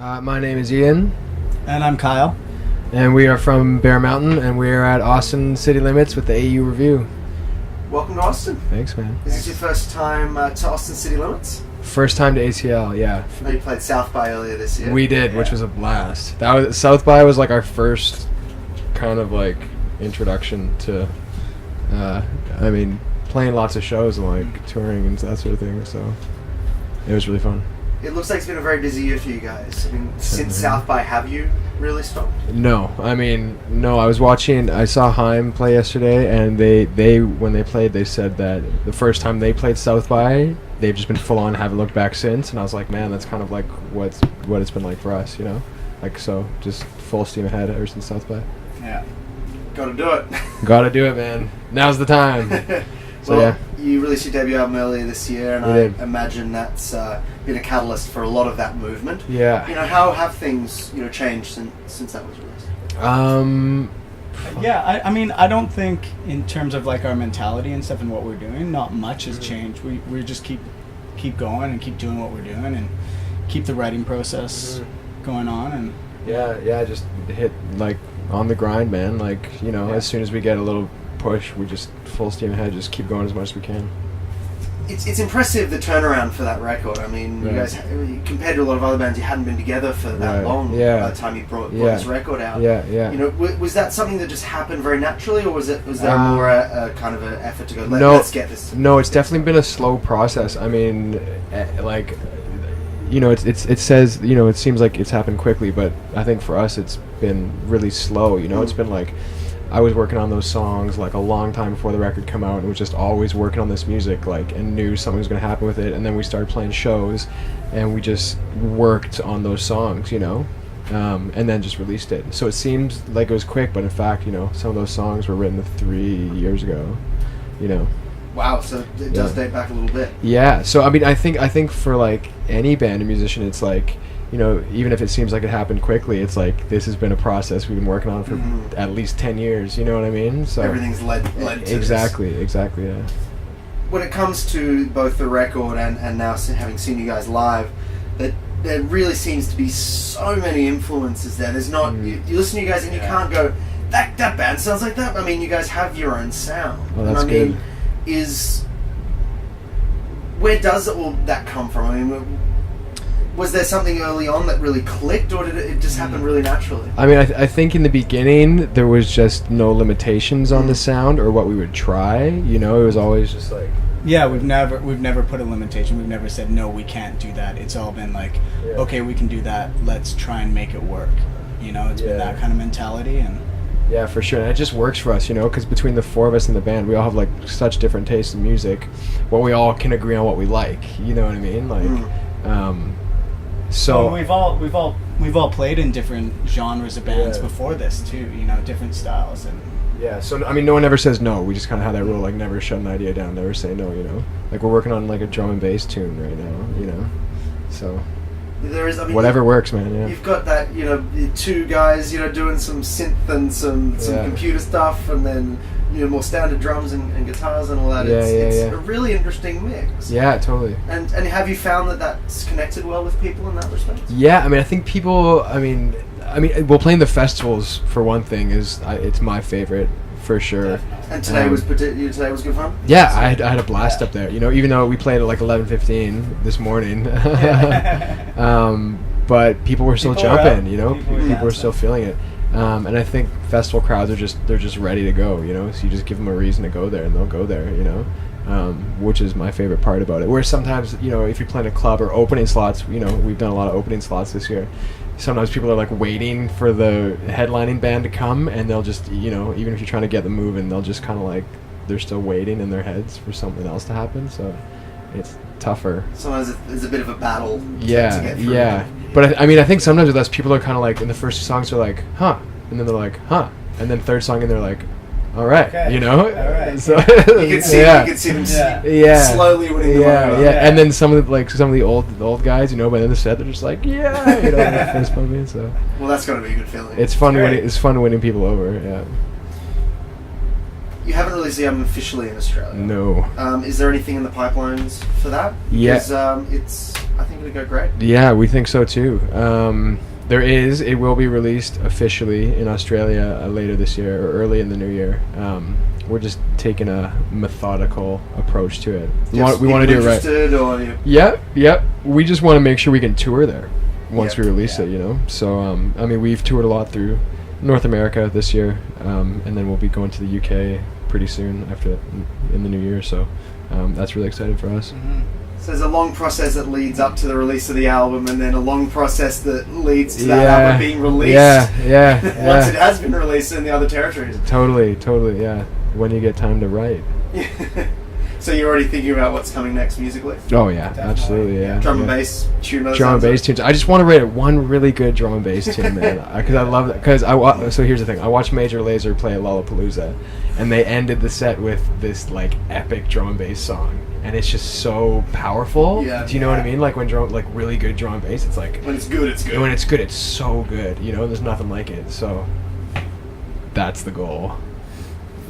My name is Ian. And I'm Kyle. And we are from Bear Mountain, and we are at Austin City Limits with the AU Review. Welcome to Austin. Thanks, man. Is this your first time to Austin City Limits? First time to ACL, yeah. I know you played South by earlier this year. We did, which was a blast. South by was like our first kind of like introduction to, playing lots of shows and like touring and that sort of thing. So it was really fun. It looks like it's been a very busy year for you guys. I mean, since South by, have you really stopped? No. I saw Haim play yesterday, and they when they played, they said that the first time they played South by, they've just been full on, haven't looked back since. And I was like, man, that's kind of like what it's been like for us, you know? Like, so just full steam ahead ever since South by. Yeah. Gotta do it. Gotta do it, man. Now's the time. So, well, you released your debut album earlier this year, and I imagine that's been a catalyst for a lot of that movement. Yeah. You know, how have things changed since that was released? I don't think in terms of like our mentality and stuff and what we're doing, not much has changed. We just keep going and keep doing what we're doing and keep the writing process going on and just hit like on the grind, man. Like, as soon as we get a little push, we just full steam ahead, just keep going as much as we can. It's impressive, the turnaround for that record. I mean, you guys, compared to a lot of other bands, you hadn't been together for that long by the time you brought this record out. Was that something that just happened very naturally, or was there more a kind of an effort to go, let's get this? No, it's definitely been a slow process. I mean, it says, it seems like it's happened quickly, but I think for us it's been really slow. It's been like, I was working on those songs like a long time before the record came out, and was just always working on this music, like, and knew something was going to happen with it. And then we started playing shows, and we just worked on those songs, and then just released it. So it seems like it was quick, but in fact, some of those songs were written 3 years ago, Wow, so it does date back a little bit. Yeah, so I mean, I think for like any band or musician, it's like, even if it seems like it happened quickly, it's like this has been a process we've been working on for at least 10 years. You know what I mean? So everything's led to exactly, this. Yeah. When it comes to both the record and now having seen you guys live, that there really seems to be so many influences there. There's not you listen to you guys and you can't go that band sounds like that. I mean, you guys have your own sound. Oh, that's good. Where does all that come from? I mean, was there something early on that really clicked, or did it just happen really naturally? I mean, I think in the beginning there was just no limitations on the sound or what we would try. It was always just like... Yeah, we've never put a limitation. We've never said, no, we can't do that. It's all been like, okay, we can do that. Let's try and make it work. It's been that kind of mentality. And yeah, for sure. And it just works for us, because between the four of us in the band, we all have like such different tastes in music. Well, we all can agree on what we like. You know what I mean? Like, so we've all played in different genres of bands before this too. Different styles and. Yeah, so I mean, no one ever says no. We just kind of have that rule, like never shut an idea down, never say no. Like we're working on like a drum and bass tune right now. So. There is, whatever works, man. Yeah. You've got that, two guys, doing some synth and some computer stuff, and then more standard drums and guitars and all that. It's a really interesting mix. Yeah, totally. And have you found that that's connected well with people in that respect? Yeah, I mean, I think people. I mean, well, playing the festivals for one thing it's my favorite. For sure. And today was good fun? Yeah, I had a blast up there. Even though we played at like 11:15 this morning, but people were still jumping. People were still feeling it. And I think festival crowds they're just ready to go. So you just give them a reason to go there, and they'll go there. Which is my favorite part about it. Where sometimes if you're playing a club or opening slots, we've done a lot of opening slots this year. Sometimes people are like waiting for the headlining band to come, and they'll just even if you're trying to get them moving, they'll just kind of like they're still waiting in their heads for something else to happen. So it's tougher. Sometimes it's a bit of a battle. To get through. Yeah. But I think sometimes with us, people are kind of like in the first two songs they're like, huh, and then they're like, huh, and then third song and they're like, all right, okay. All right. So you can see them slowly winning the way. And then some of the old guys, by the end of the set, they're just like, fist pumping. So well, that's gotta be a good feeling. It's fun winning people over. Yeah. You haven't released the album officially in Australia. No. Is there anything in the pipelines for that? Yeah. Because it's I think it'll go great. Yeah, we think so too. It will be released officially in Australia later this year or early in the new year. We're just taking a methodical approach to it. We want to do it right. Yep. We just want to make sure we can tour there once we release it, you know. So, I mean, we've toured a lot through North America this year, and then we'll be going to the UK pretty soon after in the new year. So, that's really exciting for us. Mm-hmm. So there's a long process that leads up to the release of the album, and then a long process that leads to that album being released. Once it has been released in the other territories. Totally, yeah. When you get time to write. So you're already thinking about what's coming next musically? Oh yeah, definitely. Absolutely, yeah. Drum and bass tune. Drum and bass tunes. I just want to write one really good drum and bass tune, man. Because I love it. Because so here's the thing. I watched Major Lazer play at Lollapalooza, and they ended the set with this like epic drum and bass song, and it's just so powerful. Yeah. Do you know what I mean? Like when really good drum and bass, it's like when it's good, it's good. When it's good, it's so good. You know, there's nothing like it. So that's the goal.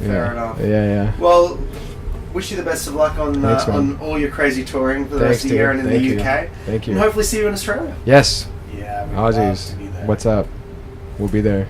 Fair enough. Yeah. Well, wish you the best of luck on all your crazy touring for the rest of the year and in the UK. Thank you. And hopefully see you in Australia. Yes. Yeah. Aussies. What's up? We'll be there.